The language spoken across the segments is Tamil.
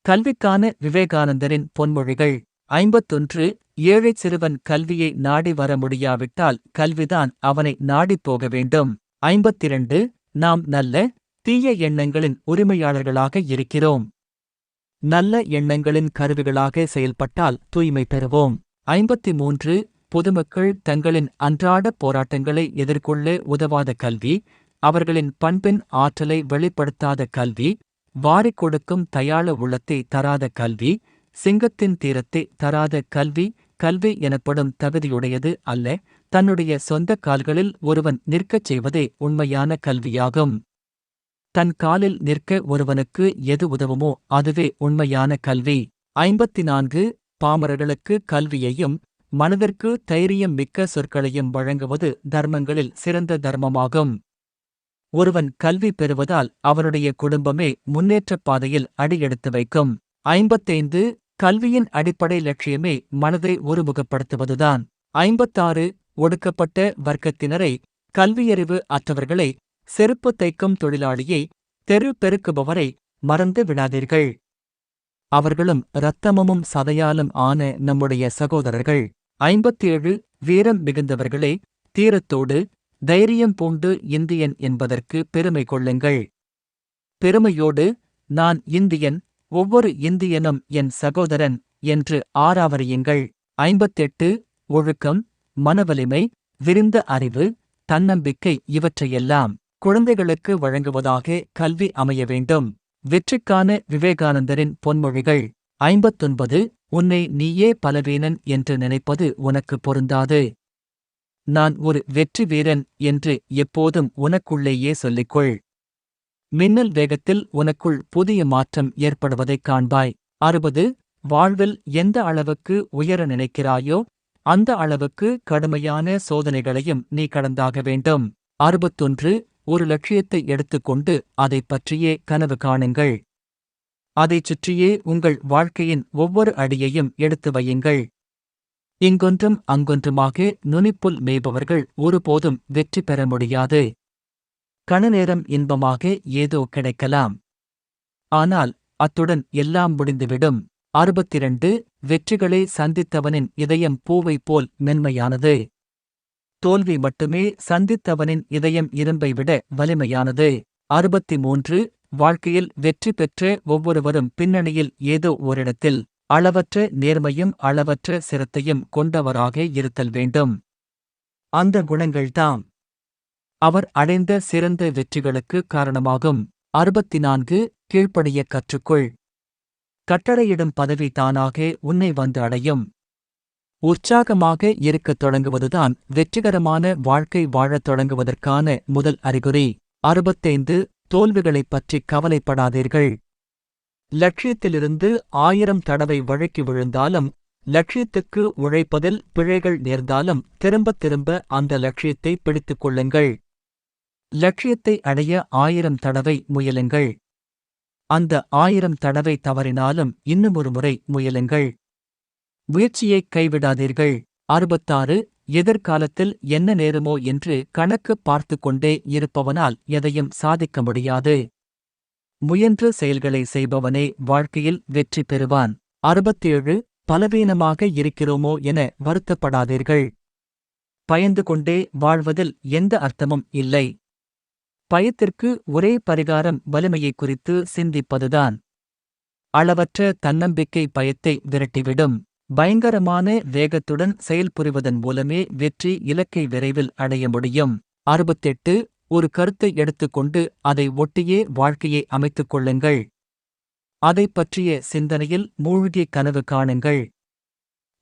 கல்விக்கான விவேகானந்தரின் பொன்மொழிகள் 51. ஏழைச் சிறுவன் கல்வியை நாடி வர முடியாவிட்டால் கல்விதான் அவனை நாடிப் போக வேண்டும். 52. நாம் நல்ல, தீய எண்ணங்களின் உரிமையாளர்களாக இருக்கிறோம். நல்ல எண்ணங்களின் கருவிகளாக செயல்பட்டால் தூய்மை பெறுவோம். 53. பொதுமக்கள் தங்களின் அன்றாட போராட்டங்களை எதிர்கொள்ள உதவாத கல்வி, அவர்களின் பண்பின் ஆற்றலை வெளிப்படுத்தாத கல்வி, வாரிக் கொடுக்கும் தயாள உள்ளத்தை தராத கல்வி, சிங்கத்தின் தீரத்தை தராத கல்வி. கல்வி எனப்படும் தகுதியுடையது அல்ல, தன்னுடைய சொந்த கால்களில் ஒருவன் நிற்கச் செய்வதே உண்மையான கல்வியாகும். தன் காலில் நிற்க ஒருவனுக்கு எது உதவுமோ அதுவே உண்மையான கல்வி. 54. பாமரர்களுக்கு கல்வியையும் மனதிற்கு தைரியம் மிக்க சொற்களையும் வழங்குவது தர்மங்களில் சிறந்த தர்மமாகும். ஒருவன் கல்வி பெறுவதால் அவனுடைய குடும்பமே முன்னேற்றப் பாதையில் அடியெடுத்து வைக்கும். 55. கல்வியின் அடிப்படை லட்சியமே மனதை ஒருமுகப்படுத்துவதுதான். 56. ஒடுக்கப்பட்ட வர்க்கத்தினரை, கல்வியறிவு அற்றவர்களை, செருப்பு தைக்கும் தொழிலாளியை, தெரு பெருக்குபவரை மறந்து விடாதீர்கள். அவர்களும் இரத்தமும் சதையாலும் ஆன நம்முடைய சகோதரர்கள். 57. வீரம் மிகுந்தவர்களே, தீரத்தோடு தைரியம் பூண்டு இந்தியன் என்பதற்கு பெருமை கொள்ளுங்கள். பெருமையோடு, நான் இந்தியன், ஒவ்வொரு இந்தியனும் என் சகோதரன் என்று ஆராவறியுங்கள். 58. ஒழுக்கம், மனவலிமை, விரிந்த அறிவு, தன்னம்பிக்கை இவற்றையெல்லாம் குழந்தைகளுக்கு வழங்குவதாக கல்வி அமைய வேண்டும். வெற்றிக்கான விவேகானந்தரின் பொன்மொழிகள் 59. உன்னை நீயே பலவீனன் என்று நினைப்பது உனக்கு பொருந்தாது. நான் ஒரு வெற்றி வீரன் என்று எப்போதும் உனக்குள்ளேயே சொல்லிக்கொள். மின்னல் வேகத்தில் உனக்குள் புதிய மாற்றம் ஏற்படுவதைக் காண்பாய். 60. வாழ்வில் எந்த அளவுக்கு உயர நினைக்கிறாயோ அந்த அளவுக்கு கடுமையான சோதனைகளையும் நீ கடந்தாக வேண்டும். 61. ஒரு லட்சியத்தை எடுத்துக்கொண்டு அதைப் பற்றியே கனவு காணுங்கள். அதைச் சுற்றியே உங்கள் வாழ்க்கையின் ஒவ்வொரு அடியையும் எடுத்து வையுங்கள். இங்கொன்றும் அங்கொன்றுமாக நுனிப்புல் மேய்பவர்கள் ஒருபோதும் வெற்றி பெற முடியாது. கணநேரம் இன்பமாக ஏதோ கிடைக்கலாம், ஆனால் அத்துடன் எல்லாம் முடிந்துவிடும். 62. வெற்றிகளை சந்தித்தவனின் இதயம் பூவை போல் மென்மையானது. தோல்வி மட்டுமே சந்தித்தவனின் இதயம் இரும்பை விட வலிமையானது. 63. வாழ்க்கையில் வெற்றி பெற்ற ஒவ்வொருவரும் பின்னணியில் ஏதோ ஓரிடத்தில் அளவற்ற நேர்மையும் அளவற்ற சிரத்தையும் கொண்டவராக இருத்தல் வேண்டும். அந்த குணங்கள்தாம் அவர் அடைந்த சிறந்த வெற்றிகளுக்கு காரணமாகும். 64. கீழ்ப்படிய கற்றுக்கொள். கட்டளையிடும் பதவி தானாக உன்னை வந்து அடையும். உற்சாகமாக இருக்கத் தொடங்குவதுதான் வெற்றிகரமான வாழ்க்கை வாழத் தொடங்குவதற்கான முதல் அறிகுறி. 65. தோல்விகளைப் பற்றி கவலைப்படாதீர்கள். லட்சியத்திலிருந்து 1000 தடவை வழுக்கி விழுந்தாலும், லட்சியத்துக்கு உழைப்பதில் பிழைகள் நேர்ந்தாலும் திரும்பத் திரும்ப அந்த லட்சியத்தை பிடித்துக் கொள்ளுங்கள். லட்சியத்தை அடைய 1000 தடவை முயலுங்கள். அந்த 1000 தடவை தவறினாலும் இன்னுமொரு முறை முயலுங்கள். முயற்சியைக் கைவிடாதீர்கள். 66. எதிர்காலத்தில் என்ன நேருமோ என்று கணக்கு பார்த்து கொண்டே இருப்பவனால் எதையும் சாதிக்க முடியாது. முயன்று செயல்களை செய்பவனே வாழ்க்கையில் வெற்றி பெறுவான். 67. பலவீனமாக இருக்கிறோமோ என வருத்தப்படாதீர்கள். பயந்து கொண்டே வாழ்வதில் எந்த அர்த்தமும் இல்லை. பயத்திற்கு ஒரே பரிகாரம் வலிமையை குறித்து சிந்திப்பதுதான். அளவற்ற தன்னம்பிக்கை பயத்தை விரட்டிவிடும். பயங்கரமான வேகத்துடன் செயல்புரிவதன் மூலமே வெற்றி இலக்கை விரைவில் அடைய முடியும். 68. ஒரு கருத்தை எடுத்துக்கொண்டு அதை ஒட்டியே வாழ்க்கையை அமைத்துக் கொள்ளுங்கள். அதைப் பற்றிய சிந்தனையில் மூழ்கி கனவு காணுங்கள்.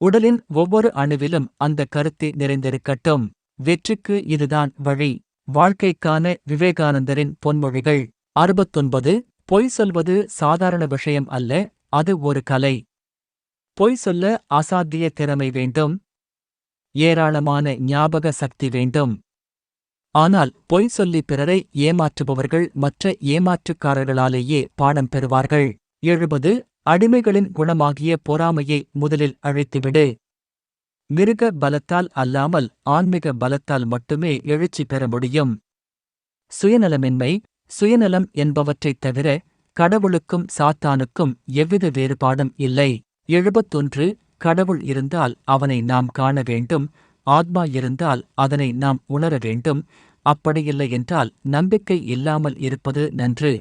உடலின் ஒவ்வொரு அணுவிலும் அந்த கருத்தை நிறைந்திருக்கட்டும். வெற்றிக்கு இதுதான் வழி. வாழ்க்கைக்கான விவேகானந்தரின் பொன்மொழிகள் 69. பொய் சொல்வது சாதாரண விஷயம் அல்ல, அது ஒரு கலை. பொய் சொல்ல அசாத்திய திறமை வேண்டும், ஏராளமான ஞாபக சக்தி வேண்டும். ஆனால் பொய் சொல்லி பிறரை ஏமாற்றுபவர்கள் மற்ற ஏமாற்றுக்காரர்களாலேயே பாடம் பெறுவார்கள். 70. அடிமைகளின் குணமாகிய பொறாமையை முதலில் அழித்துவிடு. மிருக பலத்தால் அல்லாமல் ஆன்மீக பலத்தால் மட்டுமே எழுச்சி பெற முடியும். சுயநலமின்மை, சுயநலம் என்பவற்றைத் தவிர கடவுளுக்கும் சாத்தானுக்கும் எவ்வித வேறுபாடும் இல்லை. 71 கடவுள் இருந்தால் அவனை நாம் காண வேண்டும், ஆத்மா இருந்தால் அதனை நாம் உணர வேண்டும், அப்படியில்லை என்றால் நம்பிக்கை இல்லாமல் இருப்பது நன்று.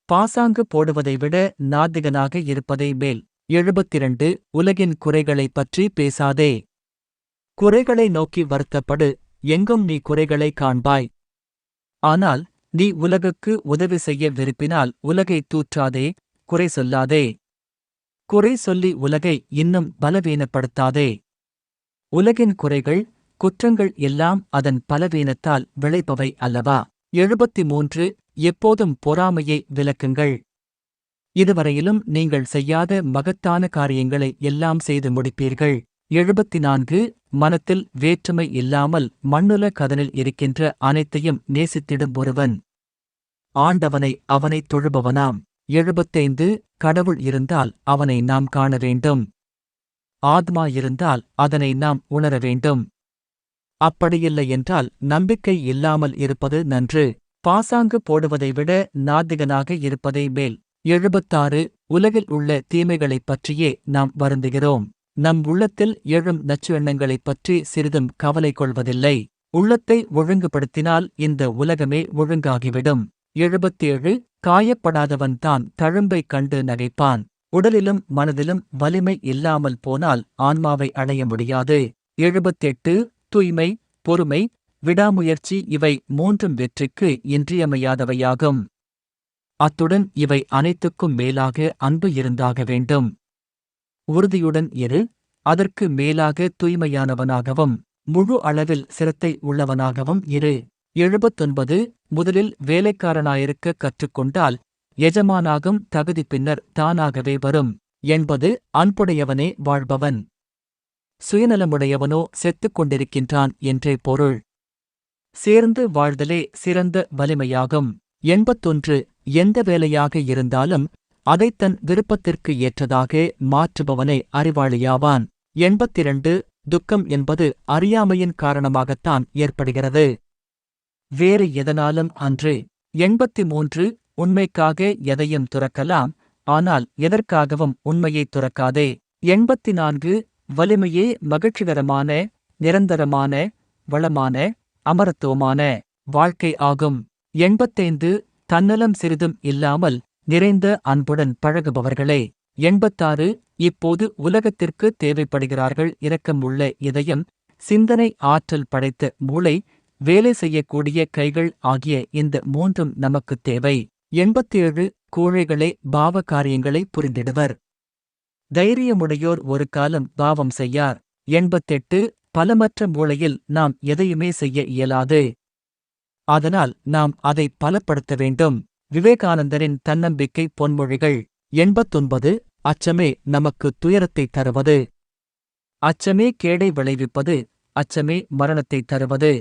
பாசாங்கு போடுவதை விட நாத்திகனாக இருப்பதை மேல். 72 உலகின் குறைகளைப் பற்றி பேசாதே. குறைகளை நோக்கி வருத்தப்படு, எங்கும் நீ குறைகளை காண்பாய். ஆனால் நீ உலகுக்கு உதவி செய்ய விருப்பினால் உலகை தூற்றாதே, குறை சொல்லாதே. குறை சொல்லி உலகை இன்னும் பலவீனப்படுத்தாதே. உலகின் குறைகள், குற்றங்கள் எல்லாம் அதன் பலவீனத்தால் விளைபவை அல்லவா? 73 எப்போதும் பொறாமையை விலக்குங்கள். இதுவரையிலும் நீங்கள் செய்யாத மகத்தான காரியங்களை எல்லாம் செய்து முடிப்பீர்கள். 74 மனத்தில் வேற்றுமை இல்லாமல் மண்ணுல கதனில் இருக்கின்ற அனைத்தையும் நேசித்திடும் ஒருவன் ஆண்டவனை அவனைத் தொழுபவனாம். 75 கடவுள் இருந்தால் அவனை நாம் காண வேண்டும். ஆத்மா இருந்தால் அதனை நாம் உணர வேண்டும். அப்படியில்லை என்றால் நம்பிக்கை இல்லாமல் இருப்பது நன்று. பாசாங்கு போடுவதை விட நாத்திகனாக இருப்பதை மேல். 76 உலகில் உள்ள தீமைகளைப் பற்றியே நாம் வருந்துகிறோம். நம் உள்ளத்தில் எழும் நச்சு எண்ணங்களைப் பற்றி சிறிதும் கவலை கொள்வதில்லை. உள்ளத்தை ஒழுங்குபடுத்தினால் இந்த உலகமே ஒழுங்காகிவிடும். 77 காயப்படாதவன் தான் தழும்பைக் கண்டு நகைப்பான். உடலிலும் மனதிலும் வலிமை இல்லாமல் போனால் ஆன்மாவை அடைய முடியாது. 78 தூய்மை, பொறுமை, விடாமுயற்சி இவை மூன்றும் வெற்றிக்கு இன்றியமையாதவையாகும். அத்துடன் இவை அனைத்துக்கும் மேலாக அன்பு இருந்தாக வேண்டும். உறுதியுடன் இரு, அதற்கு மேலாக தூய்மையானவனாகவும் முழு அளவில் சிரத்தை உள்ளவனாகவும் இரு. 79 முதலில் வேலைக்காரனாயிருக்க கற்றுக்கொண்டால் எஜமானாகும் தகுதி பின்னர் தானாகவே வரும். 80 அன்புடையவனே வாழ்பவன், சுயநலமுடையவனோ செத்துக் கொண்டிருக்கின்றான் என்றே பொருள். சேர்ந்து வாழ்தலே சிறந்த வலிமையாகும். 81 எந்த வேலையாக இருந்தாலும் அதைத் தன் விருப்பத்திற்கு ஏற்றதாக மாற்றுபவனே அறிவாளியாவான். 82 துக்கம் என்பது அறியாமையின் காரணமாகத்தான் ஏற்படுகிறது, வேறு எதனாலும் அன்று. 83 உண்மைக்காக எதையும் துறக்கலாம், ஆனால் எதற்காகவும் உண்மையைத் துறக்காதே. 84 வலிமையே மகிழ்ச்சிகரமான, நிரந்தரமான, வளமான, அமரத்துவமான வாழ்க்கை ஆகும். 85 தன்னலம் சிறிதும் இல்லாமல் நிறைந்த அன்புடன் பழகுபவர்களே. 86 இப்போது உலகத்திற்கு தேவைப்படுகிறார்கள் இரக்கம் உள்ள இதயம், சிந்தனை ஆற்றல் படைத்த மூளை, வேலை செய்யக்கூடிய கைகள் ஆகிய இந்த மூன்றும் நமக்குத் தேவை. 87 கோழைகளே பாவ காரியங்களை புரிந்திடுவர், தைரியமுடையோர் ஒரு காலம் பாவம் செய்யார். 88 பலமற்ற மூளையில் நாம் எதையுமே செய்ய இயலாது, அதனால் நாம் அதை பலப்படுத்த வேண்டும். விவேகானந்தரின் தன்னம்பிக்கை பொன்மொழிகள். 89 அச்சமே நமக்கு துயரத்தைத் தருவது, அச்சமே கேடை விளைவிப்பது, அச்சமே மரணத்தைத் தருவது.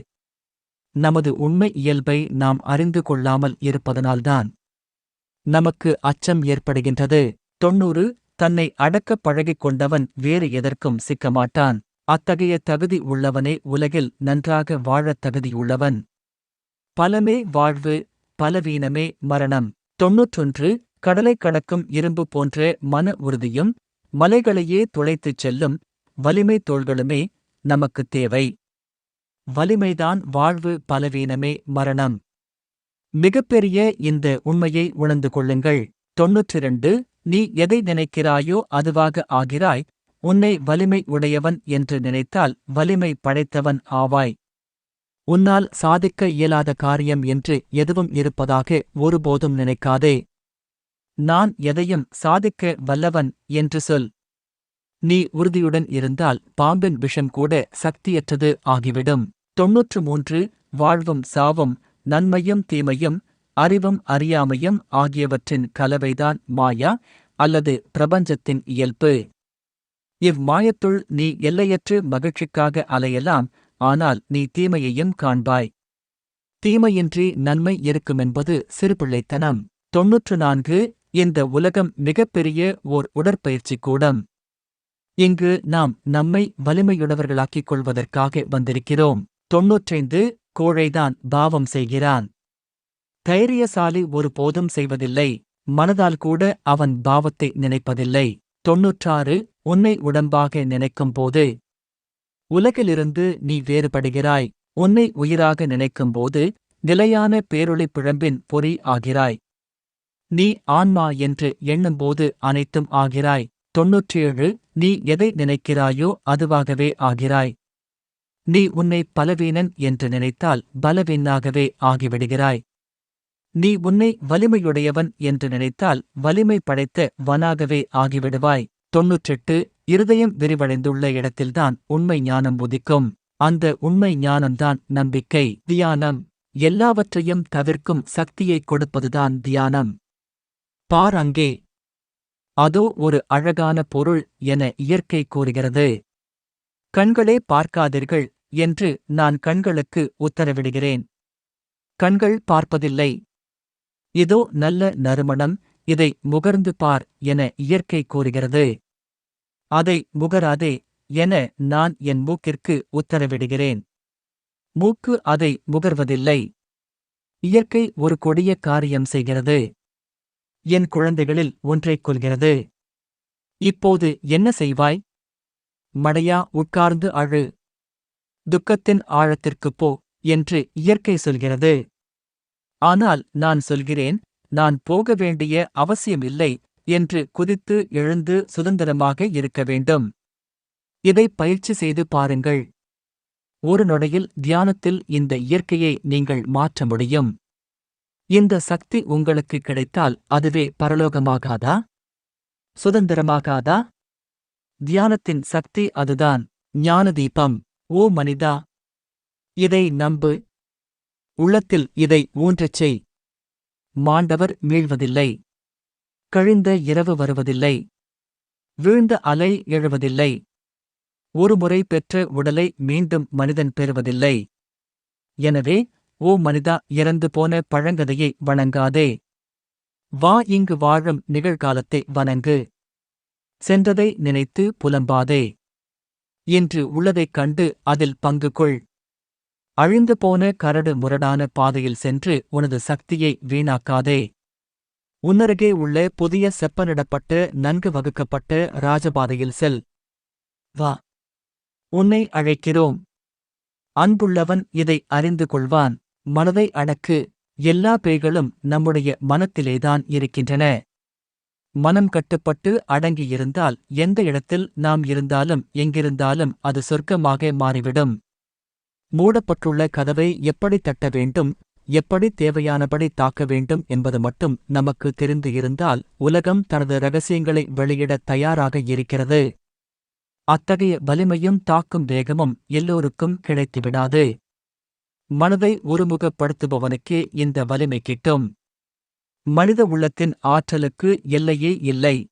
நமது உண்மை இயல்பை நாம் அறிந்து கொள்ளாமல் இருப்பதனால்தான் நமக்கு அச்சம் ஏற்படுகின்றது. 90 தன்னை அடக்கப் பழகிக் கொண்டவன் வேறு எதற்கும் சிக்கமாட்டான். அத்தகைய தகுதி உள்ளவனே உலகில் நன்றாக வாழத் தகுதியுள்ளவன். பலமே வாழ்வு, பலவீனமே மரணம். 91 கடலைக் கடக்கும் இரும்பு போன்ற மன உறுதியும் மலைகளையே துளைத்துச் செல்லும் வலிமை தோள்களுமே நமக்குத் தேவை. வலிமைதான் வாழ்வு, பலவீனமே மரணம். மிகப்பெரிய இந்த உண்மையை உணர்ந்து கொள்ளுங்கள். 92 நீ எதை நினைக்கிறாயோ அதுவாக ஆகிறாய், உன்னை வலிமை உடையவன் என்று நினைத்தால் வலிமை படைத்தவன் ஆவாய். உன்னால் சாதிக்க இயலாத காரியம் என்று எதுவும் இருப்பதாக ஒருபோதும் நினைக்காதே. நான் எதையும் சாதிக்க வல்லவன் என்று சொல். நீ உறுதியுடன் இருந்தால் பாம்பின் விஷம் கூட சக்தியற்றது ஆகிவிடும். 93 வாழ்வும் சாவும், நன்மையும் தீமையும், அறிவும் அறியாமையும் ஆகியவற்றின் கலவைதான் மாயா அல்லது பிரபஞ்சத்தின் இயல்பு. இவ்மாயத்துள் நீ எல்லையற்று மகிழ்ச்சிக்காக அலையலாம், ஆனால் நீ தீமையையும் காண்பாய். தீமையின்றி நன்மை இருக்குமென்பது சிறுபிள்ளைத்தனம். 94 இந்த உலகம் மிகப்பெரிய ஓர் உடற்பயிற்சி கூடம். இங்கு நாம் நம்மை வலிமையுடையவர்களாக்கிக் கொள்வதற்காக வந்திருக்கிறோம். 95 கோழைதான் பாவம் செய்கிறான், தைரியசாலி ஒருபோதும் செய்வதில்லை. மனதால் கூட அவன் பாவத்தை நினைப்பதில்லை. 96 உன்னை உடம்பாக நினைக்கும்போது உலகிலிருந்து நீ வேறுபடுகிறாய். உன்னை உயிராக நினைக்கும்போது நிலையான பேரொளி பிழம்பின் பொறி ஆகிறாய். நீ ஆன்மா என்று எண்ணும்போது அனைத்தும் ஆகிறாய். 97 நீ எதை நினைக்கிறாயோ அதுவாகவே ஆகிறாய். நீ உன்னை பலவீனன் என்று நினைத்தால் பலவீனாகவே ஆகிவிடுகிறாய். நீ உன்னை வலிமையுடையவன் என்று நினைத்தால் வலிமை படைத்த வனாகவே ஆகிவிடுவாய். 98 இருதயம் விரிவடைந்துள்ள இடத்தில்தான் உண்மை ஞானம் உதிக்கும். அந்த உண்மை ஞானம்தான் நம்பிக்கை. தியானம் எல்லாவற்றையும் தவிர்க்கும் சக்தியைக் கொடுப்பதுதான் தியானம். பார் அங்கே, அதோ ஒரு அழகான பொருள் என இயற்கை கூறுகிறது. கண்களே பார்க்காதீர்கள் என்று நான் கண்களுக்கு உத்தரவிடுகிறேன். கண்கள் பார்ப்பதில்லை. இதோ நல்ல நறுமணம், இதை முகர்ந்து பார் என இயற்கை கூறுகிறது. அதை முகராதே என நான் என் மூக்கிற்கு உத்தரவிடுகிறேன். மூக்கு அதை முகர்வதில்லை. இயற்கை ஒரு கொடிய காரியம் செய்கிறது. என் குழந்தைகளில் ஒன்றைக் கொல்கிறது. இப்போது என்ன செய்வாய்? மடையா உட்கார்ந்து அழு. துக்கத்தின் ஆழத்திற்குப் போ என்று இயற்கை சொல்கிறது. ஆனால் நான் சொல்கிறேன், நான் போக வேண்டிய அவசியமில்லை என்று குதித்து எழுந்து சுதந்திரமாக இருக்க வேண்டும். இதை பயிற்சி செய்து பாருங்கள். ஒரு நொடியில் தியானத்தில் இந்த இயற்கையை நீங்கள் மாற்ற முடியும். இந்த சக்தி உங்களுக்கு கிடைத்தால் அதுவே பரலோகமாகாதா? சுதந்திரமாகாதா? தியானத்தின் சக்தி அதுதான். ஞான தீபம். ஓ மனிதா, இதை நம்பு. உள்ளத்தில் இதை ஊன்றச் செய். மாண்டவர் மீள்வதில்லை. கழிந்த இரவு வருவதில்லை. வீழ்ந்த அலை எழுவதில்லை. ஒருமுறை பெற்ற உடலை மீண்டும் மனிதன் பெறுவதில்லை. எனவே, ஓ மனிதா, இறந்து போன பழங்கதையை வணங்காதே. வா, இங்கு வாழும் நிகழ்காலத்தை வணங்கு. சென்றதை நினைத்து புலம்பாதே. இன்று உள்ளதைக் கண்டு அதில் பங்கு கொள். அழிந்து போன கரடு முரடான பாதையில் சென்று உனது சக்தியை வீணாக்காதே. உன்னருகே உள்ள புதிய செப்பனிடப்பட்ட நன்கு வகுக்கப்பட்ட ராஜபாதையில் செல். வா, உன்னை அழைக்கிறோம். அன்புள்ளவன் இதை அறிந்து கொள்வான். மனதை அடக்கு. எல்லா பேய்களும் நம்முடைய மனத்திலேதான் இருக்கின்றன. மனம் கட்டுப்பட்டு அடங்கியிருந்தால் எந்த இடத்தில் நாம் இருந்தாலும் எங்கிருந்தாலும் அது சொர்க்கமாக மாறிவிடும். மூடப்பட்டுள்ள கதவை எப்படி தட்ட வேண்டும், எப்படி தேவையானபடி தாக்க வேண்டும் என்பது மட்டும் நமக்கு தெரிந்து இருந்தால் உலகம் தனது இரகசியங்களை வெளியிடத் தயாராக இருக்கிறது. அத்தகைய வலிமையும் தாக்கும் வேகமும் எல்லோருக்கும் கிடைத்துவிடாது. மனதை ஒருமுகப்படுத்துபவனுக்கே இந்த வலிமை கிட்டும். மனித உள்ளத்தின் ஆற்றலுக்கு எல்லையே இல்லை.